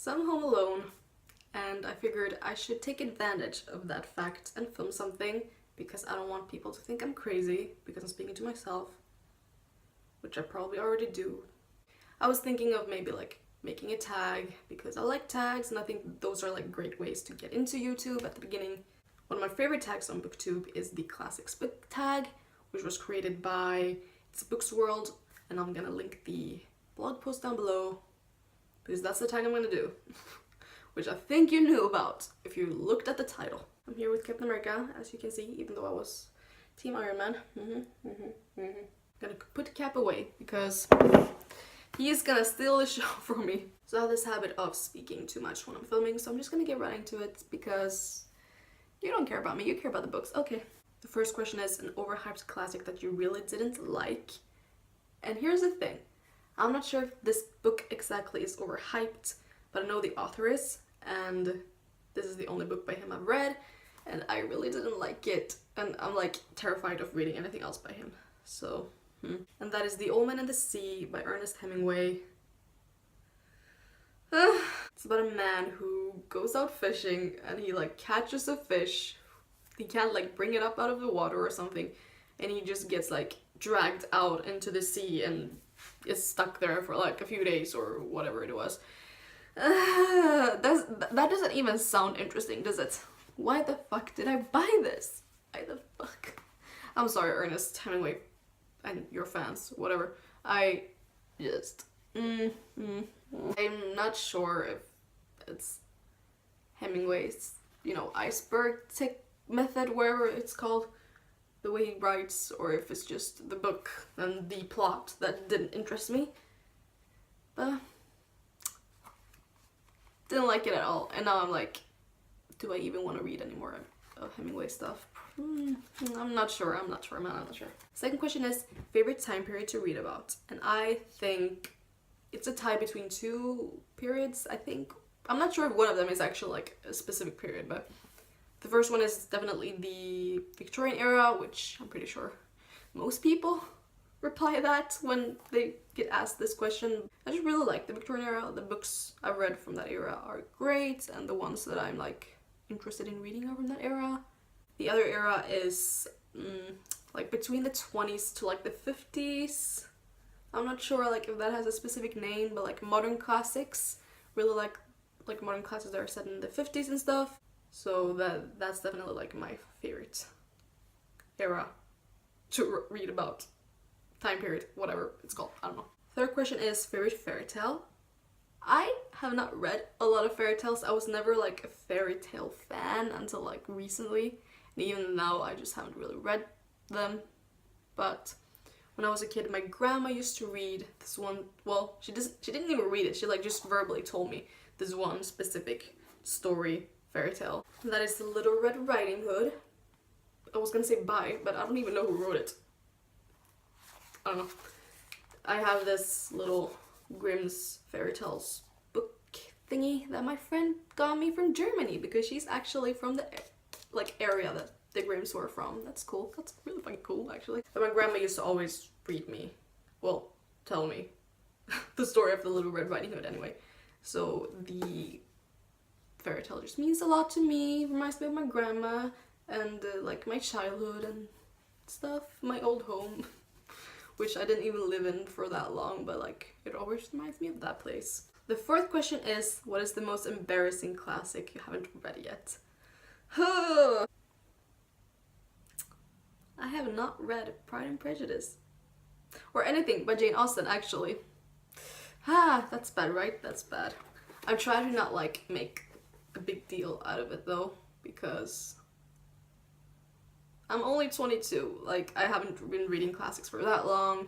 So I'm home alone, and I figured I should take advantage of that fact and film something because I don't want people to think I'm crazy because I'm speaking to myself, which I probably already do. I was thinking of maybe like making a tag because I like tags and I think those are like great ways to get into YouTube at the beginning. One of my favorite tags on BookTube is the Classics Book tag, which was created by It's Books World, and I'm gonna link the blog post down below because that's the tag I'm gonna do, which I think you knew about if you looked at the title. I'm here with Captain America, as you can see, even though I was Team Iron Man. Gonna put the cap away because he is gonna steal the show from me. So I have this habit of speaking too much when I'm filming, so I'm just gonna get right into it because you don't care about me, you care about the books. Okay. The first question is an overhyped classic that you really didn't like. And here's the thing. I'm not sure if this book exactly is overhyped, but I know the author is, and this is the only book by him I've read, and I really didn't like it, and I'm like terrified of reading anything else by him. So, And that is The Old Man and the Sea by Ernest Hemingway. It's about a man who goes out fishing and he like catches a fish. He can't like bring it up out of the water or something, and he just gets like dragged out into the sea and is stuck there for like a few days or whatever it was. That doesn't even sound interesting, does it? Why the fuck did I buy this? Why the fuck? I'm sorry, Ernest Hemingway and your fans, whatever. I just I'm not sure if it's Hemingway's, iceberg method, wherever it's called, the way he writes, or if it's just the book and the plot that didn't interest me. But didn't like it at all, and now I'm like, do I even want to read any more of Hemingway stuff? I'm not sure. Second question is favorite time period to read about, and I think it's a tie between two periods. I'm not sure if one of them is actually like a specific period, but the first one is definitely the Victorian era, which I'm pretty sure most people reply that when they get asked this question. I just really like the Victorian era. The books I've read from that era are great, and the ones that I'm like interested in reading are from that era. The other era is like between the 20s to like the 50s. I'm not sure like if that has a specific name, but like modern classics. Really like modern classics that are set in the 50s and stuff. So that's definitely like my favorite era to read about. Time period, whatever it's called, I don't know. Third question is favorite fairy tale. I have not read a lot of fairy tales. I was never like a fairy tale fan until like recently. And even now I just haven't really read them. But when I was a kid, my grandma used to read this one, well, she didn't even read it. She like just verbally told me this one specific story fairy tale. And that is The Little Red Riding Hood. I was gonna say bye, but I don't even know who wrote it. I don't know. I have this little Grimm's fairy tales book thingy that my friend got me from Germany because she's actually from the like area that the Grimms were from. That's cool. That's really fucking cool, actually. But my grandma used to always read me, well, tell me the story of The Little Red Riding Hood anyway. So the fairy tale just means a lot to me. Reminds me of my grandma and like my childhood and stuff, my old home, which I didn't even live in for that long, but like it always reminds me of that place. The fourth question is, what is the most embarrassing classic you haven't read yet? I have not read Pride and Prejudice or anything by Jane Austen, actually. That's bad, right? That's bad. I'm trying to not like make a big deal out of it though, because I'm only 22. Like, I haven't been reading classics for that long.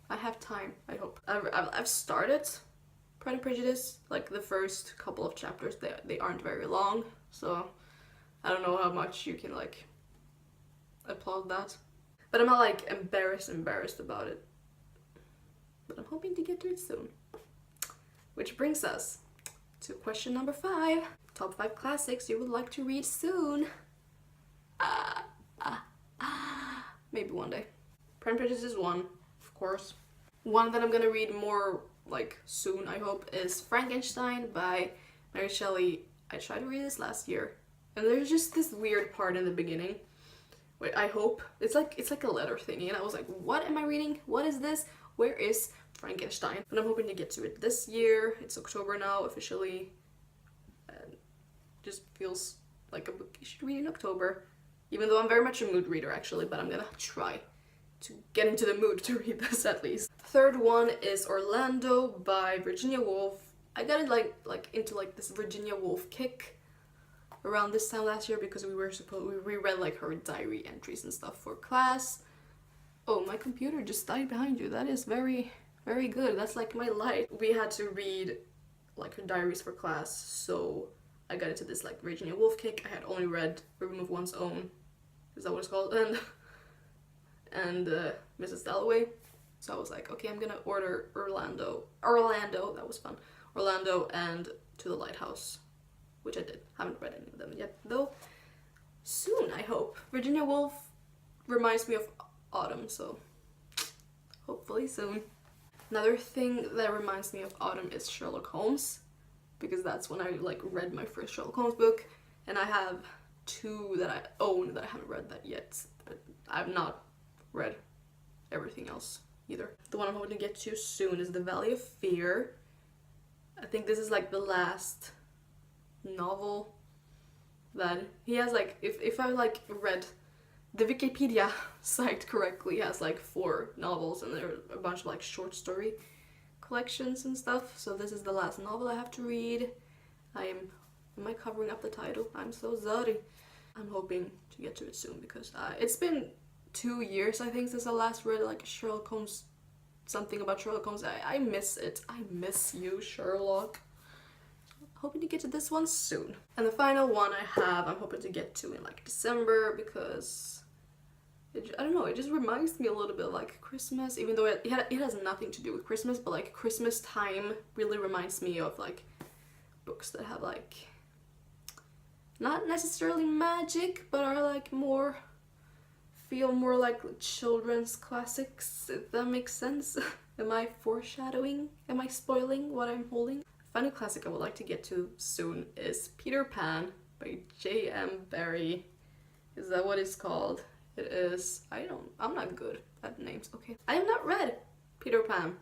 I have time, I hope. I've started Pride and Prejudice, like the first couple of chapters. They aren't very long, so I don't know how much you can like applaud that. But I'm not like embarrassed about it. But I'm hoping to get to it soon. Which brings us to question number 5. Top 5 classics you would like to read soon. Maybe one day. Pride and Prejudice is one, of course. One that I'm gonna read more like soon I hope, is Frankenstein by Mary Shelley. I tried to read this last year, and there's just this weird part in the beginning. Wait, I hope it's like a letter thingy, and I was like, what am I reading? What is this? Where is Frankenstein? But I'm hoping to get to it this year. It's October now officially, and just feels like a book you should read in October. Even though I'm very much a mood reader actually, but I'm gonna try to get into the mood to read this at least. Third one is Orlando by Virginia Woolf. I got it like into like this Virginia Woolf kick around this time last year because we reread like her diary entries and stuff for class. Oh, my computer just died behind you. That is very, very good. That's like my light. We had to read like her diaries for class, so I got into this like Virginia Woolf kick. I had only read Room of One's Own, is that what it's called? And Mrs. Dalloway. So I was like, okay, I'm gonna order Orlando, that was fun. Orlando and To the Lighthouse, which I did. Haven't read any of them yet, though. Soon, I hope. Virginia Woolf reminds me of autumn, so hopefully soon. Another thing that reminds me of autumn is Sherlock Holmes, because that's when I like read my first Sherlock Holmes book, and I have 2 that I own that I haven't read that yet. But I've not read everything else either. The one I'm hoping to get to soon is The Valley of Fear. I think this is like the last novel that he has. Like if I like read the Wikipedia site correctly, he has like 4 novels and there are a bunch of like short story collections and stuff. So this is the last novel I have to read. Am I covering up the title? I'm so sorry. I'm hoping to get to it soon because it's been 2 years I think since I last read like Sherlock Holmes, something about Sherlock Holmes. I miss it. I miss you, Sherlock. Hoping to get to this one soon. And the final one I have, I'm hoping to get to in like December because I don't know, it just reminds me a little bit of like Christmas, even though it has nothing to do with Christmas, but like Christmas time really reminds me of like books that have like not necessarily magic, but are like feel more like children's classics, if that makes sense. Am I foreshadowing? Am I spoiling what I'm holding? A final classic I would like to get to soon is Peter Pan by J.M. Barrie. Is that what it's called? It is. I'm not good at names. Okay. I have not read Peter Pan.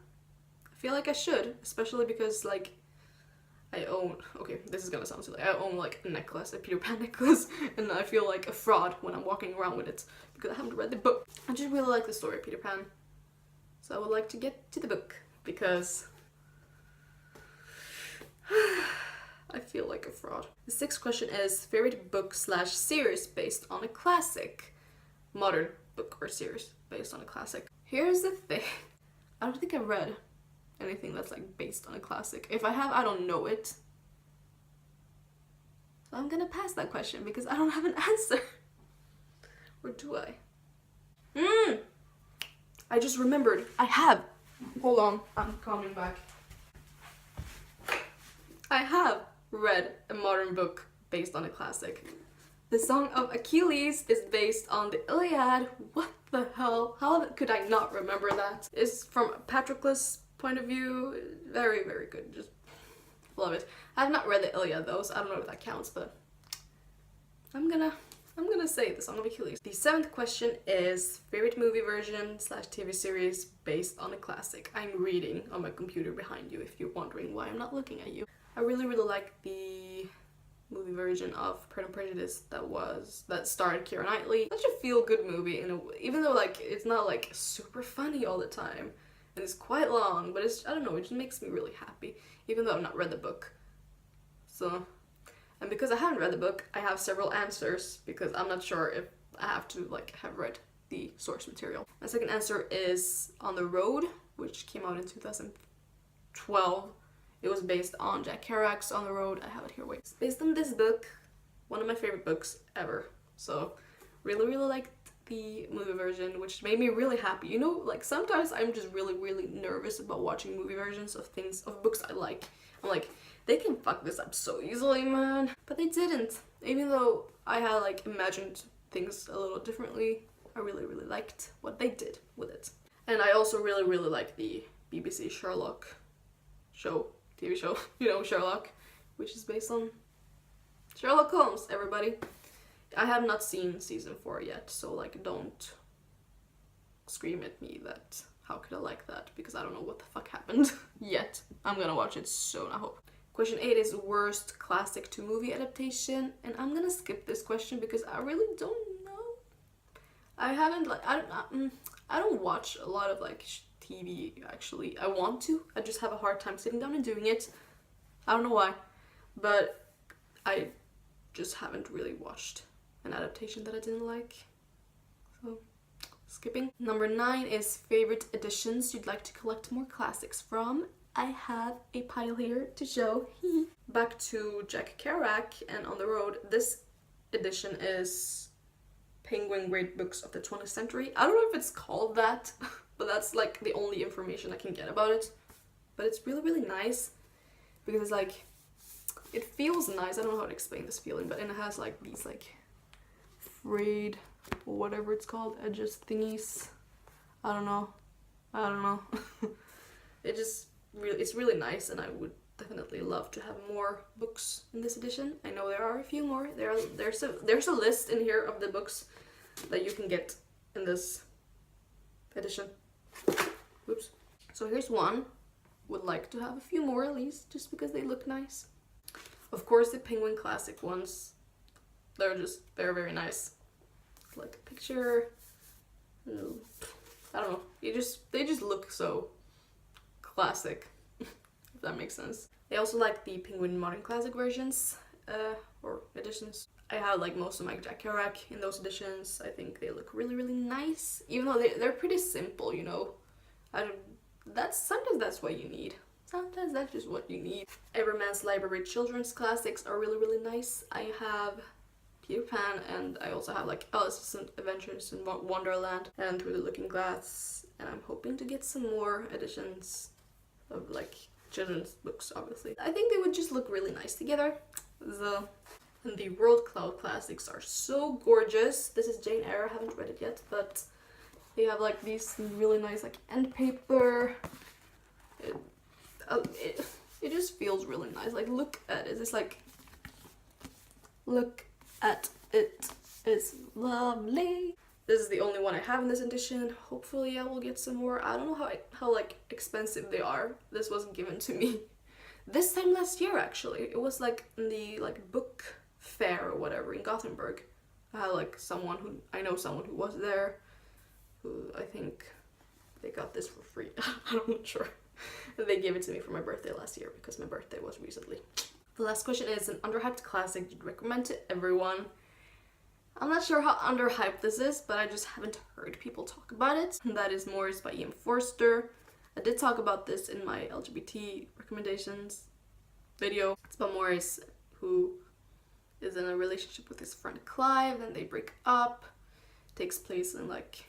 I feel like I should, especially because like okay, this is gonna sound silly. I own like a necklace, a Peter Pan necklace, and I feel like a fraud when I'm walking around with it because I haven't read the book. I just really like the story of Peter Pan, so I would like to get to the book because I feel like a fraud. The 6th question is favorite book/series based on a classic. Modern book or series based on a classic. Here's the thing. I don't think I've read anything that's like based on a classic. If I have, I don't know it. So I'm gonna pass that question because I don't have an answer. Or do I? I just remembered. I have. Hold on. I'm coming back. I have read a modern book based on a classic. The Song of Achilles is based on the Iliad. What the hell? How could I not remember that? It's from Patroclus' point of view. Very, very good. Just love it. I have not read the Iliad though, so I don't know if that counts, but I'm gonna say The Song of Achilles. The 7th question is favorite movie version / TV series based on a classic. I'm reading on my computer behind you if you're wondering why I'm not looking at you. I really, really like the movie version of Pride and Prejudice that starred Keira Knightley. Such a feel-good movie, even though like it's not like super funny all the time, and it's quite long, but I don't know, it just makes me really happy, even though I've not read the book. So, and because I haven't read the book, I have several answers because I'm not sure if I have to like have read the source material. My second answer is On the Road, which came out in 2012. It was based on Jack Kerouac's On the Road. I have it here, wait. It's based on this book, one of my favorite books ever. So, really, really liked the movie version, which made me really happy. You know, like sometimes I'm just really, really nervous about watching movie versions of books I like. I'm like, they can fuck this up so easily, man. But they didn't. Even though I had like imagined things a little differently, I really, really liked what they did with it. And I also really, really like the BBC Sherlock TV show, you know, Sherlock, which is based on Sherlock Holmes, everybody. I have not seen season 4 yet, so like don't scream at me that how could I like that, because I don't know what the fuck happened yet. I'm gonna watch it soon, I hope. Question 8 is worst classic to movie adaptation, and I'm gonna skip this question because I really don't know. I haven't like I don't watch a lot of like TV actually. I want to. I just have a hard time sitting down and doing it. I don't know why, but I just haven't really watched an adaptation that I didn't like. So skipping. Number 9 is favorite editions you'd like to collect more classics from. I have a pile here to show. Back to Jack Kerouac and On the Road. This edition is Penguin Great Books of the 20th Century. I don't know if it's called that, but that's like the only information I can get about it. But it's really, really nice because it's like, it feels nice. I don't know how to explain this feeling, but it has like these like frayed or whatever it's called, edges thingies. I don't know. It just really, it's really nice, and I would definitely love to have more books in this edition. I know there are a few more. There's a list in here of the books that you can get in this edition. Whoops. So here's one. Would like to have a few more at least, just because they look nice. Of course, the Penguin Classic ones. They're very nice. Like a picture. I don't know. They just look so classic, if that makes sense. I also like the Penguin Modern Classic versions, or editions. I have like most of my Jack Kerouac in those editions. I think they look really, really nice, even though they're pretty simple, you know. Sometimes that's what you need. Sometimes that's just what you need. Everyman's Library children's classics are really, really nice. I have Peter Pan, and I also have like Alice's Adventures in Wonderland and Through the Looking Glass, and I'm hoping to get some more editions of like children's books, obviously. I think they would just look really nice together. The World Cloud classics are so gorgeous. This is Jane Eyre. I haven't read it yet, but they have like these really nice like end paper. It just feels really nice. Like, look at it. It's like, look at it. It's lovely. This is the only one I have in this edition. Hopefully I will get some more. I don't know how like expensive they are. This wasn't given to me this time last year, actually. It was like in the like book fair or whatever in Gothenburg. I had like I know someone who was there, who I think they got this for free. I'm not sure. They gave it to me for my birthday last year because my birthday was recently. The last question is an underhyped classic you'd recommend to everyone. I'm not sure how underhyped this is, but I just haven't heard people talk about it. And that is Morris by Ian Forster. I did talk about this in my LGBT recommendations video. It's about Morris, who is in a relationship with his friend Clive, then they break up. It takes place in like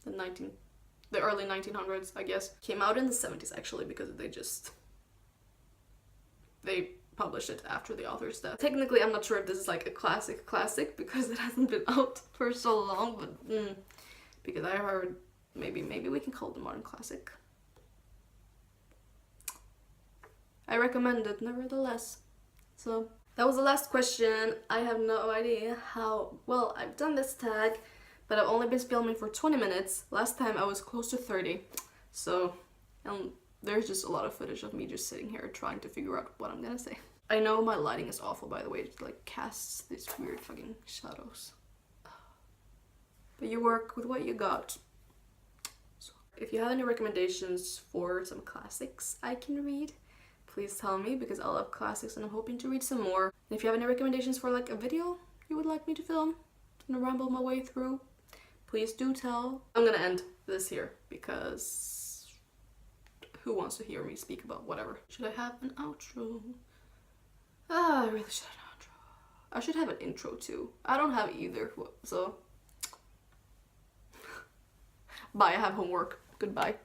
the early 1900s, I guess. Came out in the 70s actually, because they published it after the author's death. Technically, I'm not sure if this is like a classic because it hasn't been out for so long, but because I heard maybe we can call it a modern classic. I recommend it nevertheless. So that was the last question. I have no idea how well I've done this tag, but I've only been filming for 20 minutes. Last time I was close to 30. So there's just a lot of footage of me just sitting here trying to figure out what I'm gonna say. I know my lighting is awful, by the way. It like casts these weird fucking shadows. But you work with what you got. So if you have any recommendations for some classics I can read, please tell me, because I love classics and I'm hoping to read some more. And if you have any recommendations for like a video you would like me to film and ramble my way through, please do tell. I'm gonna end this here because who wants to hear me speak about whatever? Should I have an outro? I really should have an outro. I should have an intro too. I don't have either, so bye, I have homework. Goodbye.